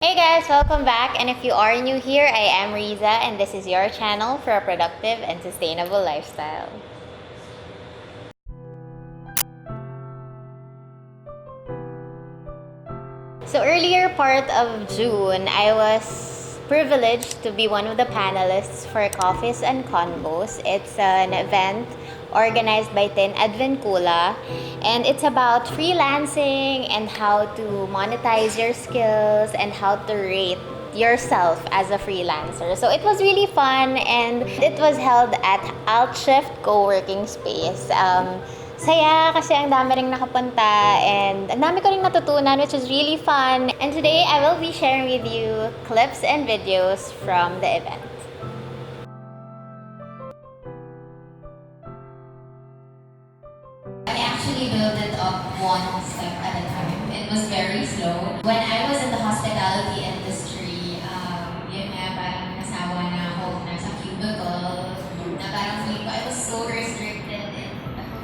Hey guys, welcome back. And if you are new here, I am Rizza, and this is your channel for a productive and sustainable lifestyle. So earlier part of June, I was privileged to be one of the panelists for Coffees and Convos. It's an event organized by Tin Advincula, and it's about freelancing and how to monetize your skills and how to rate yourself as a freelancer. So it was really fun, and it was held at Altshift Co-working Space. Saya kasi ang dami ring nakapunta and ang dami ko ring natutunan, which is really fun. And today, I will be sharing with you clips and videos from the event. I actually built it up one step at a time. It was very slow. When I was in the hospitality industry, yun nga, parang nasawa na ako na sa cubicle, na parang feeling ko I was so restricted.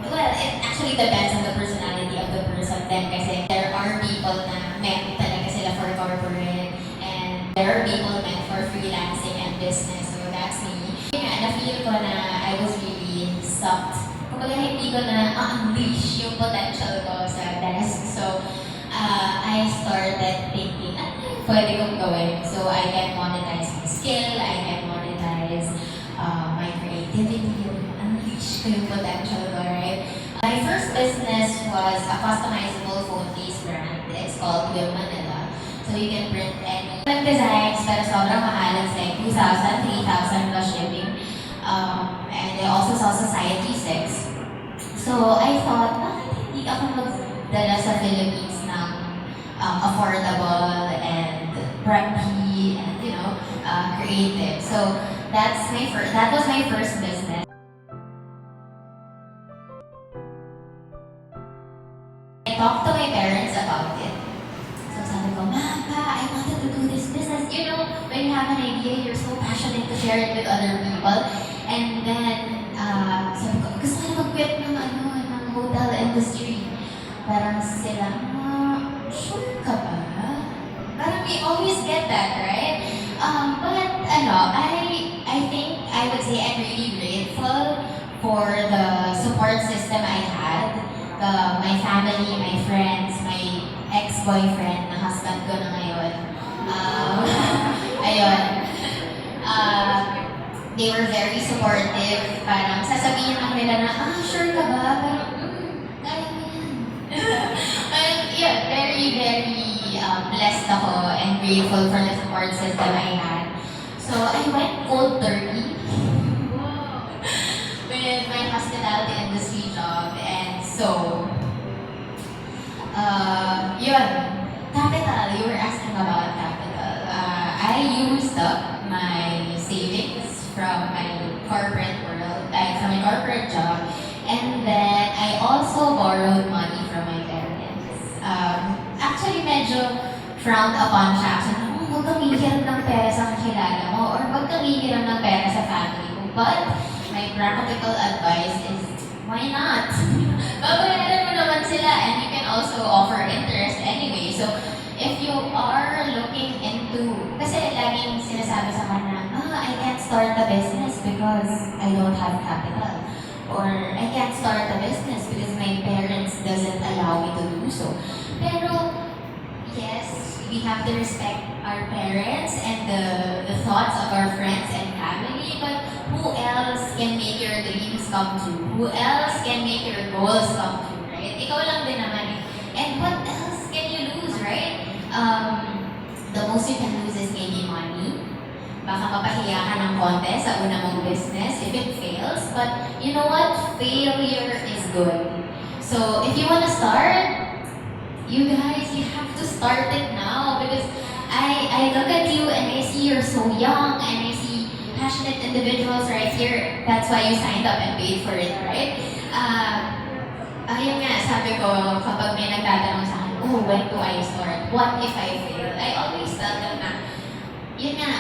Well, it actually depends on the personality of the person then kasi there are people na meant talaga sila for corporate and there are people meant for freelancing and business. So that's me. Nga, na-feel ko na I was really sucked. Kumbaga hindi ko na unleash yung potential ko sa desk. So I started thinking, ano pwede kong gawin? So I can monetize my skill, I can monetize my creativity, unleash ko yung potential ko, right? My first business was a customizable phone case brand. It's called Manila. So you can print any designs, pero sobrang mahal. It's like 2,000, 3,000 plus shipping. And they also sell Society 6. So I thought, bakit hindi ako magdala sa Philippines ng affordable and preppy and creative. So that was my first business. I talked to my parents about it. So sabi ko, Mama, I wanted to do this business. You know, when you have an idea, you're so passionate to share it with other people. And then, sabi ko, gusto ko na mag-quit ng hotel industry. Parang sila, sure ka ba? Parang we always get that, right? But I think I would say I'm really grateful for the support system I had. My family, my friends, my ex-boyfriend na husband ko na ngayon. Ayun. They were very supportive. Parang sasabihin lang nila na, sure ka ba? Parang, kaya mo yan. Parang, yeah, very, very blessed ako and grateful for the support system I had. So, I went cold turkey with my hospitality industry job. And so, yun, capital, you were asking about capital. I used up my savings from my corporate world, from my corporate job, and then I also borrowed money from my parents. Actually, medyo frowned upon siya. So, huwag kang hihiram ng pera sa kakilala mo or huwag kang hihiram ng pera sa family mo. But, my practical advice is, why not? Babayaran mo naman sila and you can also offer interest anyway. So, if you are looking into, kasi laging sinasabi sa kanya, I can't start a business because I don't have capital. Or, I can't start a business because my parents doesn't allow me to do so. Pero, yes, we have to respect our parents and the thoughts of our friends and family, but who else can make your dreams come true? Who else can make your goals come true, right? Ikaw lang din naman eh. And what else can you lose, right? The most you can lose is maybe money. Baka mapahiya ka ng konti sa una mong business if it fails. But you know what? Failure is good. So if you want to start, you guys, you have to start it now because I look at you and I see you're so young and I see passionate individuals right here. That's why you signed up and paid for it, right? Ayun nga, sabi ko, kapag may nagtatanong sa akin, when do I start? What if I fail? I always tell them na, yun nga,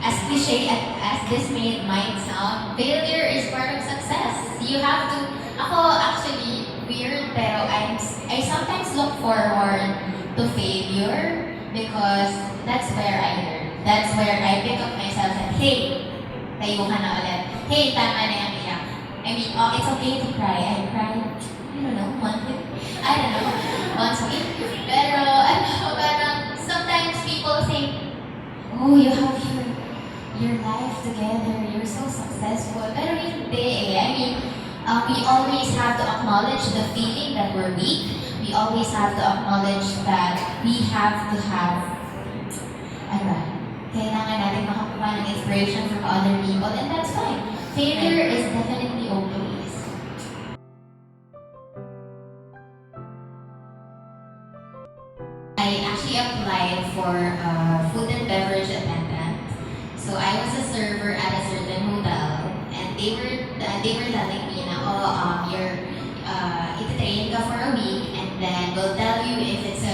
as cliche as this might sound, failure is part of success. You have to, ako actually, weird, pero I sometimes look forward to failure because that's where I learn. That's where I pick up myself and, hey, tayo ka na ulit. Hey, tama na yung iyak. I mean, it's okay to cry. I cry, I don't know, once a week. Pero, parang sometimes people think, oh, you have your life together, you're so successful. Pero hindi eh. I mean, we always have to acknowledge the feeling that we're weak. We always have to acknowledge that we have to have, kailangan natin makakuha ng inspiration from other people, and that's fine. Failure is definitely okay. I actually applied for food and beverage attendant. So I was a server at a certain hotel, and they were telling me na, you're ititrain ka for a week, and then we'll tell you if it's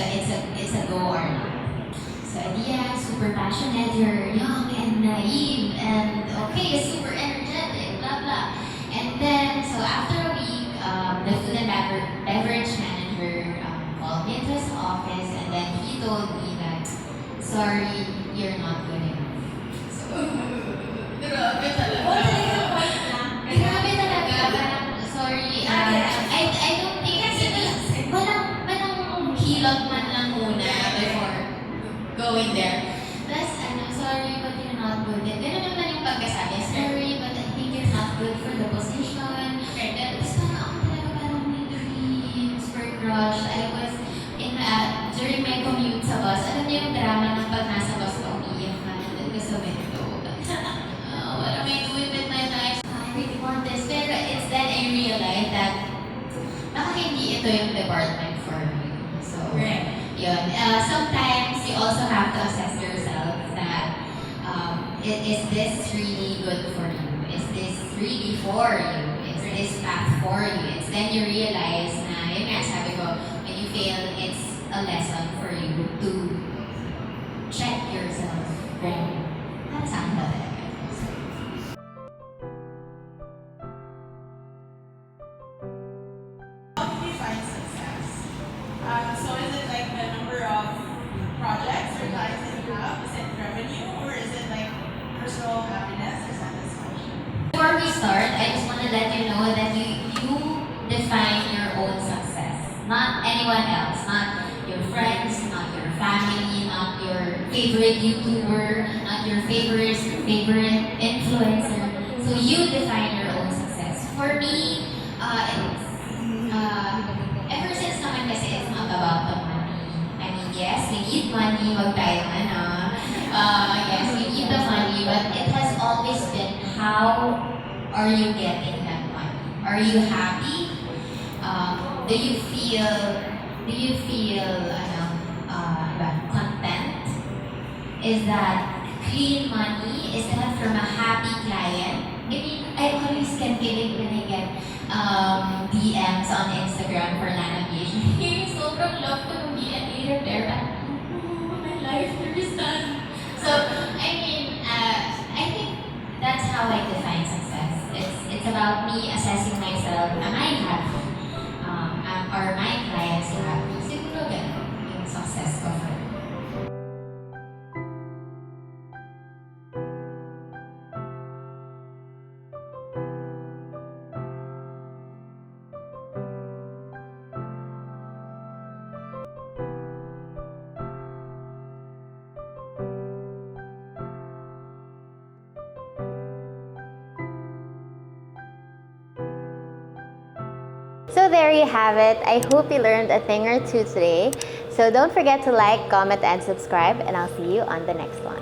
a go or not. So yeah, super passionate, you're young and naive, and okay, super energetic, blah blah. And then so after a week, the food and beverage manager called me into his office, and then he told me that, sorry, you're not good enough. So, grabe talaga. Grabe talaga. Parang, sorry, I don't think walang hilot man lang muna before going there. Plus, sorry, but you're not good. Ganun naman yung pagkasabi, sorry, but I think you're not good for the position. Tapos parang ako talaga parang may dreams, super crush. I was during my commute sa bus, alam niyo yung drama ng pag nasa bus ka, umiiyak ka, nandun ka sa window. What am I doing with my life? I really want this. Pero it's then I realized that baka hindi ito yung department for me. So, yun. Sometimes you also have to assess yourself that is this really good for you? Is this really for you? Is this path for you? It's then you realize na, yun nga sabi ko, when you fail, it's a lesson for you to check yourself. Right? Para saan ba talaga? How do you define success? So is it like the number of projects or clients that you have? Is it revenue, or is it like personal happiness or satisfaction? Before we start, I just want to let you know that you define your own success. Not anyone else. Not your friends, not your family, not your favorite YouTuber, not your favorite influencer. So you define your own success. For me, ever since naman kasi it's not about the money. I mean, yes, we need money, wag tayong yes, we need the money, but it has always been, how are you getting that money? Are you happy? Do you feel content? Is that clean money? Is that from a happy client? I mean, I always get kilig when I get DMs on Instagram for Lana Beach. Sobrang love ko nung DNA repair. My life, there is none. So, I mean, I think that's how I define success. It's about me assessing myself. Am I happy? Are my clients happy? Siguro ganun yung success ko for me. So there you have it. I hope you learned a thing or two today. So don't forget to like, comment, and subscribe, and I'll see you on the next one.